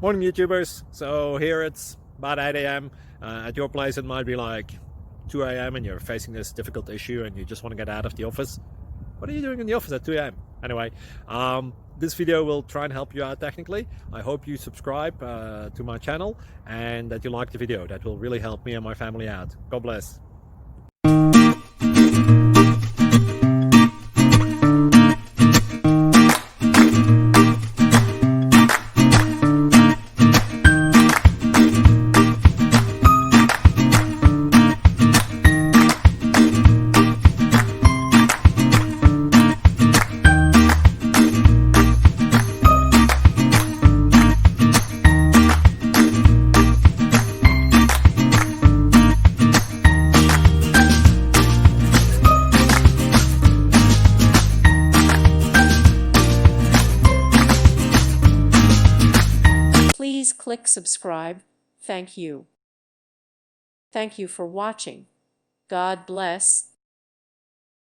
Morning YouTubers. So here it's about 8 a.m. At your place it might be like 2 a.m. and you're facing this difficult issue and you just want to get out of the office. What are you doing in the office at 2 a.m.? Anyway, this video will try and help you out technically. I hope you subscribe to my channel and that you like the video. That will really help me and my family out. God bless. Please click subscribe. Thank you. Thank you for watching. God bless.